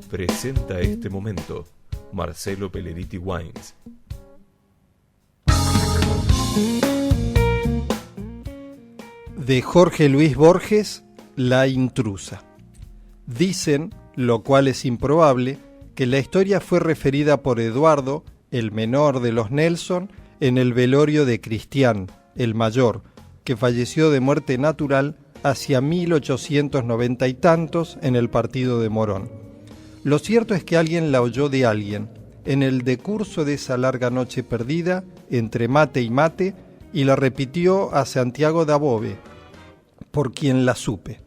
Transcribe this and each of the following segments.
presenta este momento Marcelo Pelleriti Wines. De Jorge Luis Borges, La intrusa. Dicen, lo cual es improbable, que la historia fue referida por Eduardo, el menor de los Nelson, en el velorio de Cristián, el mayor, que falleció de muerte natural hacia 1890 y tantos en el partido de Morón. Lo cierto es que alguien la oyó de alguien, en el decurso de esa larga noche perdida, entre mate y mate, y la repitió a Santiago de Above, por quien la supe.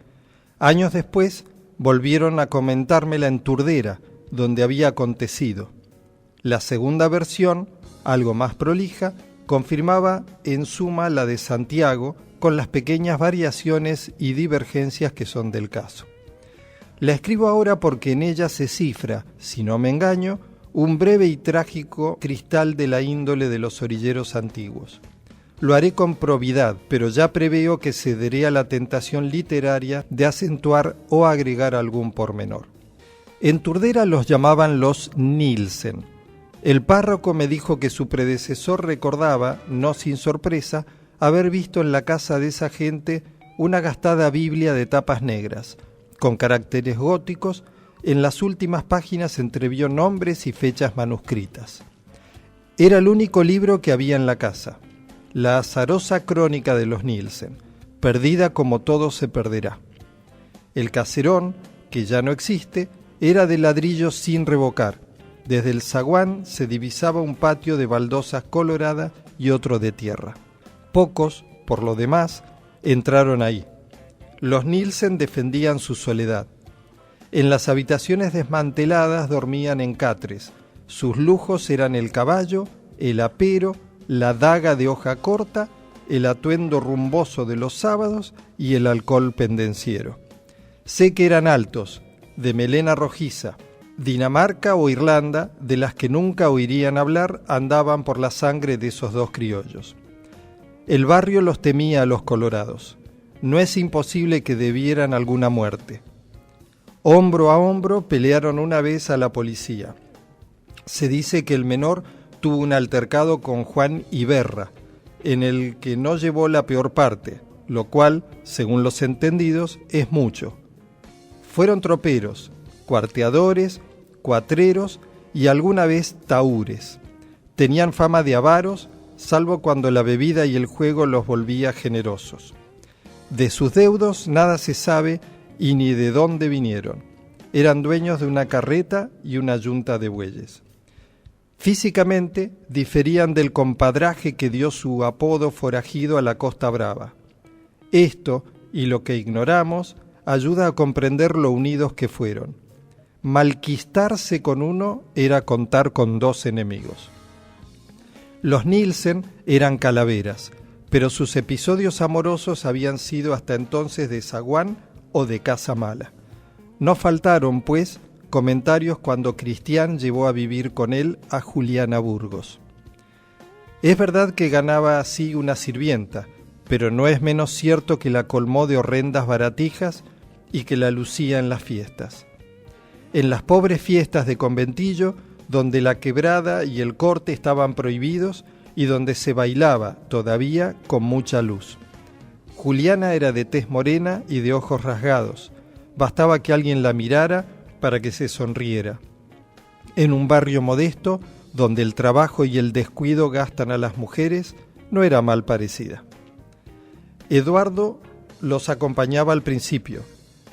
Años después volvieron a comentármela en Turdera, donde había acontecido. La segunda versión, algo más prolija, confirmaba en suma la de Santiago, con las pequeñas variaciones y divergencias que son del caso. La escribo ahora porque en ella se cifra, si no me engaño, un breve y trágico cristal de la índole de los orilleros antiguos. Lo haré con probidad, pero ya preveo que cederé a la tentación literaria de acentuar o agregar algún pormenor. En Turdera los llamaban los Nielsen. El párroco me dijo que su predecesor recordaba, no sin sorpresa, haber visto en la casa de esa gente una gastada Biblia de tapas negras, con caracteres góticos. En las últimas páginas entrevió nombres y fechas manuscritas. Era el único libro que había en la casa, la azarosa crónica de los Nielsen, perdida como todo se perderá. El caserón, que ya no existe, era de ladrillo sin revocar. Desde el zaguán se divisaba un patio de baldosas colorada y otro de tierra. Pocos, por lo demás, entraron ahí. Los Nielsen defendían su soledad. En las habitaciones desmanteladas dormían en catres. Sus lujos eran el caballo, el apero, la daga de hoja corta, el atuendo rumboso de los sábados y el alcohol pendenciero. Sé que eran altos, de melena rojiza. Dinamarca o Irlanda, de las que nunca oirían hablar, andaban por la sangre de esos dos criollos. El barrio los temía a los colorados. No es imposible que debieran alguna muerte. Hombro a hombro pelearon una vez a la policía. Se dice que el menor tuvo un altercado con Juan Iberra, en el que no llevó la peor parte, lo cual, según los entendidos, es mucho. Fueron troperos, cuarteadores, cuatreros y alguna vez tahúres. Tenían fama de avaros, salvo cuando la bebida y el juego los volvía generosos. De sus deudos nada se sabe y ni de dónde vinieron. Eran dueños de una carreta y una yunta de bueyes. Físicamente diferían del compadraje que dio su apodo forajido a la Costa Brava. Esto, y lo que ignoramos, ayuda a comprender lo unidos que fueron. Malquistarse con uno era contar con dos enemigos. Los Nielsen eran calaveras, pero sus episodios amorosos habían sido hasta entonces de zaguán o de casa mala. No faltaron, pues, comentarios cuando Cristián llevó a vivir con él a Juliana Burgos. Es verdad que ganaba así una sirvienta, pero no es menos cierto que la colmó de horrendas baratijas y que la lucía en las fiestas. En las pobres fiestas de conventillo, donde la quebrada y el corte estaban prohibidos y donde se bailaba, todavía, con mucha luz. Juliana era de tez morena y de ojos rasgados. Bastaba que alguien la mirara para que se sonriera. En un barrio modesto, donde el trabajo y el descuido gastan a las mujeres, no era mal parecida. Eduardo los acompañaba al principio.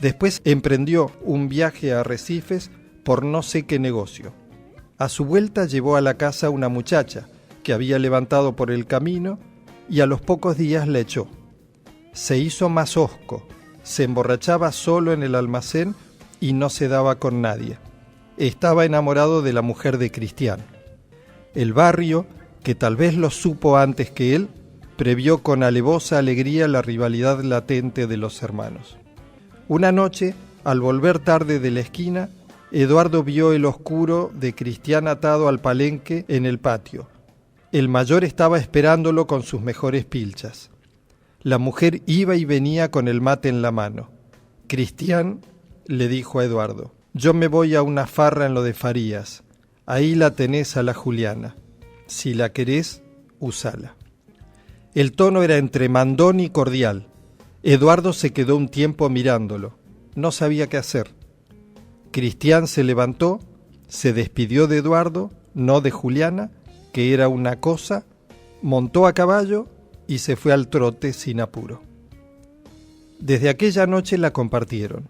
Después emprendió un viaje a Arrecifes por no sé qué negocio. A su vuelta llevó a la casa una muchacha que había levantado por el camino y a los pocos días la echó. Se hizo más hosco, se emborrachaba solo en el almacén y no se daba con nadie. Estaba enamorado de la mujer de Cristián. El barrio, que tal vez lo supo antes que él, previó con alevosa alegría la rivalidad latente de los hermanos. Una noche, al volver tarde de la esquina, Eduardo vio el oscuro de Cristián atado al palenque en el patio. El mayor estaba esperándolo con sus mejores pilchas. La mujer iba y venía con el mate en la mano. Cristián le dijo a Eduardo: Yo me voy a una farra en lo de Farías. Ahí la tenés a la Juliana. Si la querés, usala. El tono era entre mandón y cordial. Eduardo se quedó un tiempo mirándolo. No sabía qué hacer. Cristián se levantó, se despidió de Eduardo, no de Juliana, que era una cosa, montó a caballo y se fue al trote sin apuro. Desde aquella noche la compartieron.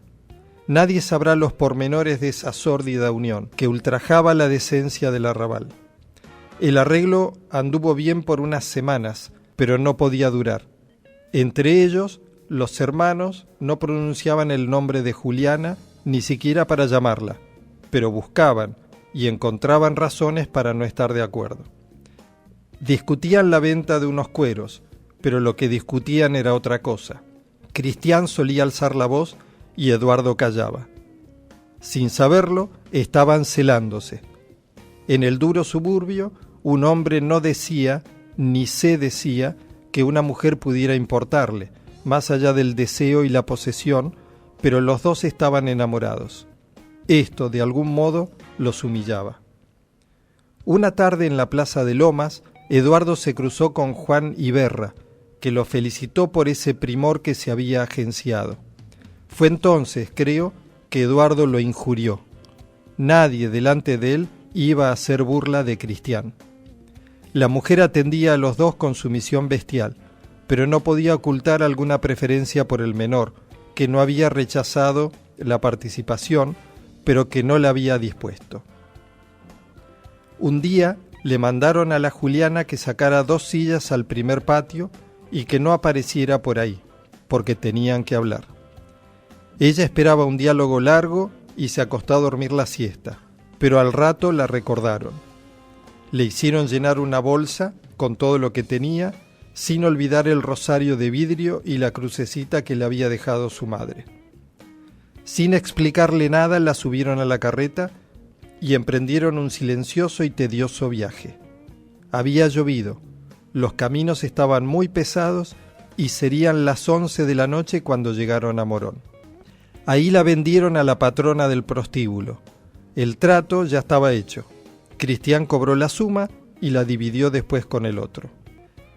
Nadie sabrá los pormenores de esa sórdida unión que ultrajaba la decencia del arrabal. El arreglo anduvo bien por unas semanas, pero no podía durar. Entre ellos, los hermanos no pronunciaban el nombre de Juliana ni siquiera para llamarla, pero buscaban y encontraban razones para no estar de acuerdo. Discutían la venta de unos cueros, pero lo que discutían era otra cosa. Cristián solía alzar la voz y Eduardo callaba. Sin saberlo, estaban celándose. En el duro suburbio, un hombre no decía, ni se decía, que una mujer pudiera importarle, más allá del deseo y la posesión, pero los dos estaban enamorados. Esto, de algún modo, los humillaba. Una tarde en la plaza de Lomas, Eduardo se cruzó con Juan Iberra, que lo felicitó por ese primor que se había agenciado. Fue entonces, creo, que Eduardo lo injurió. Nadie delante de él iba a hacer burla de Cristián. La mujer atendía a los dos con sumisión bestial, pero no podía ocultar alguna preferencia por el menor, que no había rechazado la participación, pero que no la había dispuesto. Un día le mandaron a la Juliana que sacara 2 sillas al primer patio y que no apareciera por ahí, porque tenían que hablar. Ella esperaba un diálogo largo y se acostó a dormir la siesta, pero al rato la recordaron. Le hicieron llenar una bolsa con todo lo que tenía, sin olvidar el rosario de vidrio y la crucecita que le había dejado su madre. Sin explicarle nada, la subieron a la carreta y emprendieron un silencioso y tedioso viaje. Había llovido, los caminos estaban muy pesados y serían las 11 de la noche cuando llegaron a Morón. Ahí la vendieron a la patrona del prostíbulo. El trato ya estaba hecho. Cristián cobró la suma y la dividió después con el otro.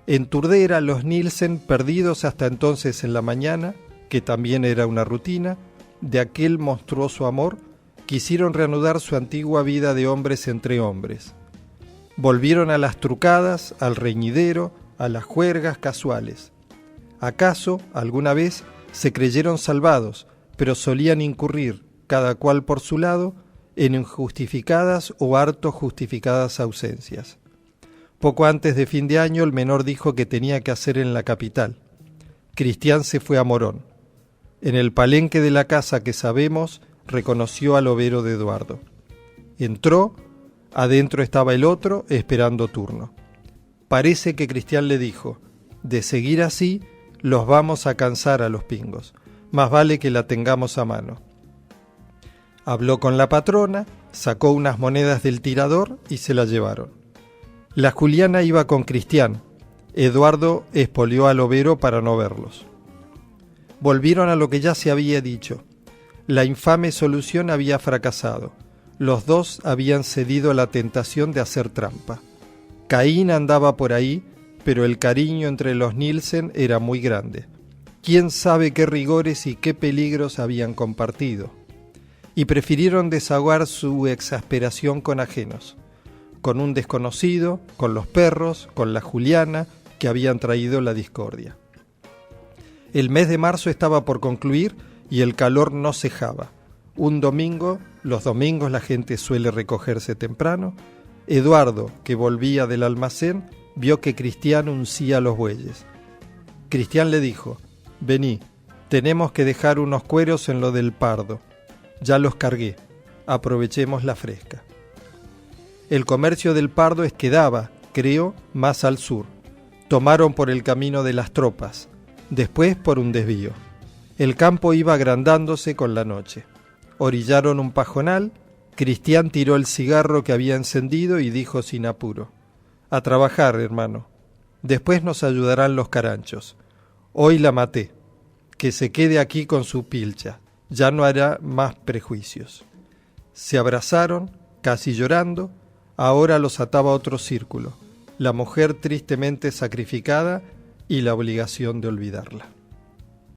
En Turdera, los Nielsen, perdidos hasta entonces en la mañana, que también era una rutina, de aquel monstruoso amor, quisieron reanudar su antigua vida de hombres entre hombres. Volvieron a las trucadas, al reñidero, a las juergas casuales. ¿Acaso, alguna vez, se creyeron salvados, pero solían incurrir, cada cual por su lado, en injustificadas o harto justificadas ausencias? Poco antes de fin de año, el menor dijo que tenía que hacer en la capital. Cristián se fue a Morón. En el palenque de la casa que sabemos, reconoció al overo de Eduardo. Entró, adentro estaba el otro, esperando turno. Parece que Cristián le dijo: de seguir así, los vamos a cansar a los pingos. Más vale que la tengamos a mano. Habló con la patrona, sacó unas monedas del tirador y se las llevaron. La Juliana iba con Cristián. Eduardo espolió al overo para no verlos. Volvieron a lo que ya se había dicho. La infame solución había fracasado. Los dos habían cedido a la tentación de hacer trampa. Caín andaba por ahí, pero el cariño entre los Nielsen era muy grande. Quién sabe qué rigores y qué peligros habían compartido. Y prefirieron desahogar su exasperación con ajenos. Con un desconocido, con los perros, con la Juliana, que habían traído la discordia. El mes de marzo estaba por concluir y el calor no cejaba. Un domingo, los domingos la gente suele recogerse temprano, Eduardo, que volvía del almacén, vio que Cristián uncía los bueyes. Cristián le dijo: vení, tenemos que dejar unos cueros en lo del Pardo. Ya los cargué, aprovechemos la fresca. El comercio del Pardo quedaba, creo, más al sur. Tomaron por el camino de las tropas, después por un desvío. El campo iba agrandándose con la noche. Orillaron un pajonal, Cristián tiró el cigarro que había encendido y dijo sin apuro: a trabajar, hermano. Después nos ayudarán los caranchos. Hoy la maté. Que se quede aquí con su pilcha. Ya no hará más prejuicios. Se abrazaron, casi llorando. Ahora los ataba otro círculo, la mujer tristemente sacrificada y la obligación de olvidarla.